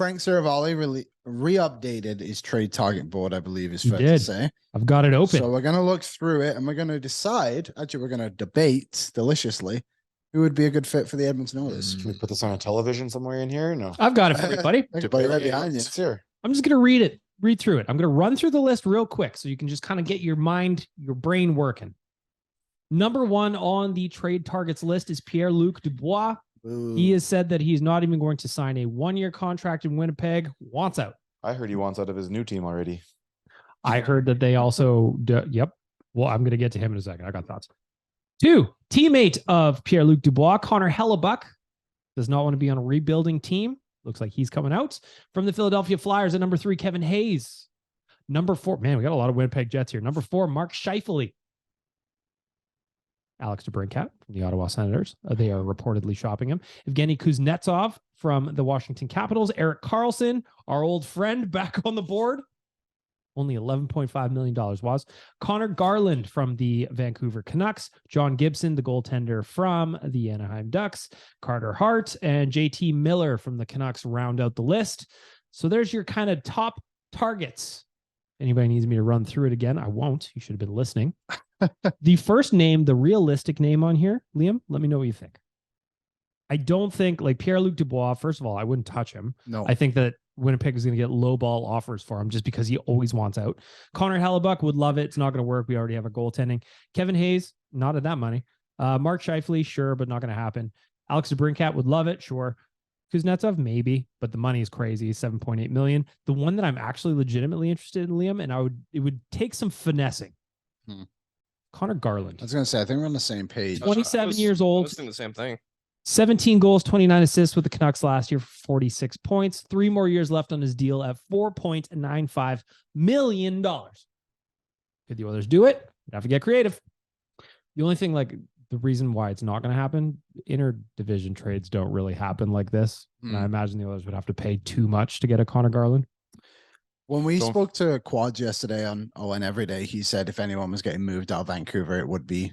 Frank Saravalli really re-updated his trade target board, I believe is He fair did. to say. I've got it open. So we're going to look through it and we're going to decide, actually we're going to debate deliciously who would be a good fit for the Edmonton Oilers. Can we put this on a television somewhere in here? No. I've got it for you, buddy. Everybody right behind you. It's here. I'm just going to read through it. I'm going to run through the list real quick so you can just kind of get your brain working. Number 1 on the trade targets list is Pierre-Luc Dubois. Ooh. He has said that he's not even going to sign a 1-year contract in Winnipeg. Wants out. I heard he wants out of his new team already. I heard that they also yep. Well, I'm going to get to him in a second. I got thoughts. 2, teammate of Pierre-Luc Dubois, Connor Hellebuck, does not want to be on a rebuilding team. Looks like he's coming out. From the Philadelphia Flyers at number 3, Kevin Hayes. Number 4, man, we got a lot of Winnipeg Jets here. Number 4, Mark Scheifele. Alex DeBrincat from the Ottawa Senators. They are reportedly shopping him. Evgeny Kuznetsov from the Washington Capitals. Erik Karlsson, our old friend, back on the board. Only $11.5 million was. Connor Garland from the Vancouver Canucks. John Gibson, the goaltender from the Anaheim Ducks. Carter Hart and JT Miller from the Canucks round out the list. So there's your kind of top targets. Anybody needs me to run through it again, I won't. You should have been listening. The first name, the realistic name on here, Liam, let me know what you think. I don't think, like Pierre-Luc Dubois, first of all, I wouldn't touch him. No. I think that Winnipeg is going to get low ball offers for him just because he always wants out. Connor Hellebuck would love it. It's not going to work. We already have a goaltending. Kevin Hayes, not at that money. Mark Scheifele, sure, but not going to happen. Alex DeBrincat would love it, sure. Kuznetsov, maybe, but the money is crazy, $7.8 million. The one that I'm actually legitimately interested in, Liam, and it would take some finessing. Connor Garland. I was going to say, I think we're on the same page. 27 years old. I was thinking the same thing. 17 goals, 29 assists with the Canucks last year for 46 points. 3 more years left on his deal at $4.95 million. Could the Oilers do it? You'd have to get creative. The only thing, like, the reason why it's not going to happen, interdivision trades don't really happen like this. And I imagine the Oilers would have to pay too much to get a Connor Garland. When we spoke to Quads yesterday on ON Everyday, he said if anyone was getting moved out of Vancouver, it would be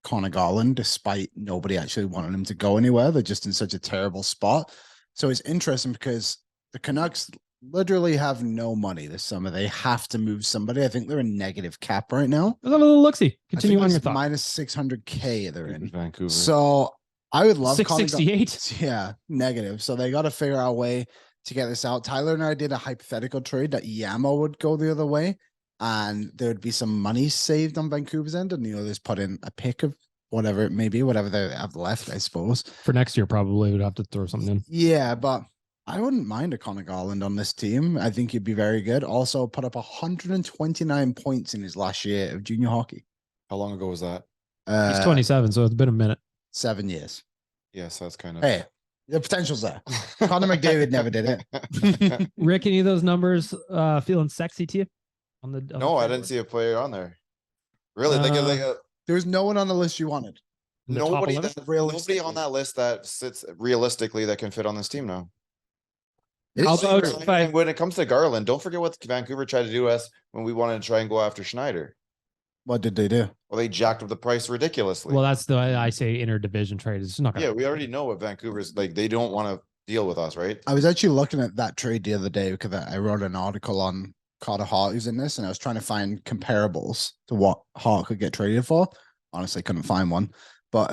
Connor Garland, despite nobody actually wanting him to go anywhere. They're just in such a terrible spot. So it's interesting because the Canucks literally have no money this summer. They have to move somebody. I think they're in negative cap right now. Let's have a little look-see. Continue on your thought. Minus 600K they're in Vancouver. So I would love 668. Yeah, negative. So they got to figure out a way to get this out. Tyler and I did a hypothetical trade that Yamo would go the other way and there would be some money saved on Vancouver's end and the others put in a pick of whatever it may be, whatever they have left, I suppose. For next year, probably would have to throw something in. Yeah, but I wouldn't mind a Connor Garland on this team. I think he'd be very good. Also put up 129 points in his last year of junior hockey. How long ago was that? He's 27, so it's been a minute. 7 years. Yes, that's kind of. Hey, the potential's there. Connor McDavid never did it. Rick, any of those numbers feeling sexy to you? No, I didn't see a player on there. Really? There was no one on the list you wanted. Nobody on that list that sits realistically that can fit on this team now. How about when it comes to Garland, don't forget what Vancouver tried to do to us when we wanted to try and go after Schneider. What did they do? Well, they jacked up the price ridiculously. Well, that's the I say interdivision trade. It's not gonna. Yeah, we already know what Vancouver's like. They don't want to deal with us, right? I was actually looking at that trade the other day because I wrote an article on Carter Hart who's in this, and I was trying to find comparables to what Hart could get traded for. Honestly, couldn't find one. But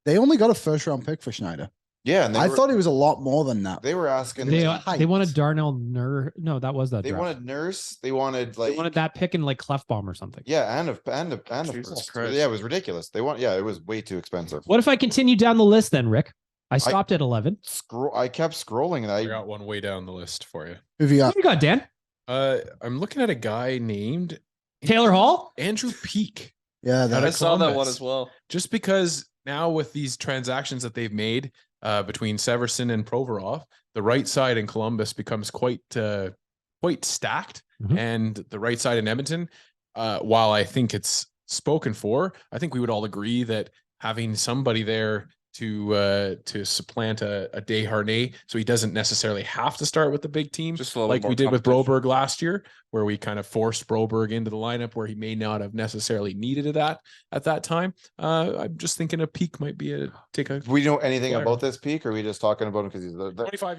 they only got a first-round pick for Schneider. Yeah, and I thought it was a lot more than that. They were asking. They wanted Darnell Nurse. No, that was that. They draft. wanted Nurse. They wanted that pick in like Clefbaum or something. Yeah, and a Jesus first. Christ. Yeah, it was ridiculous. It was way too expensive. What if I continue down the list then, Rick? I stopped at 11. I kept scrolling and I got one way down the list for you. Who have you got? What you got, Dan? I'm looking at a guy named Taylor Hall? Andrew Peak. Yeah, I saw that one one as well. Just because now with these transactions that they've made between Severson and Provorov, the right side in Columbus becomes quite stacked, and the right side in Edmonton, while I think it's spoken for, I think we would all agree that having somebody there to supplant a Desharnais, so he doesn't necessarily have to start with the big team, Just a little like more we did with competition. Broberg last year, where we kind of forced Broberg into the lineup where he may not have necessarily needed that at that time. I'm just thinking a Peak might be We know anything about this Peak, or are we just talking about him because he's the 25-year-old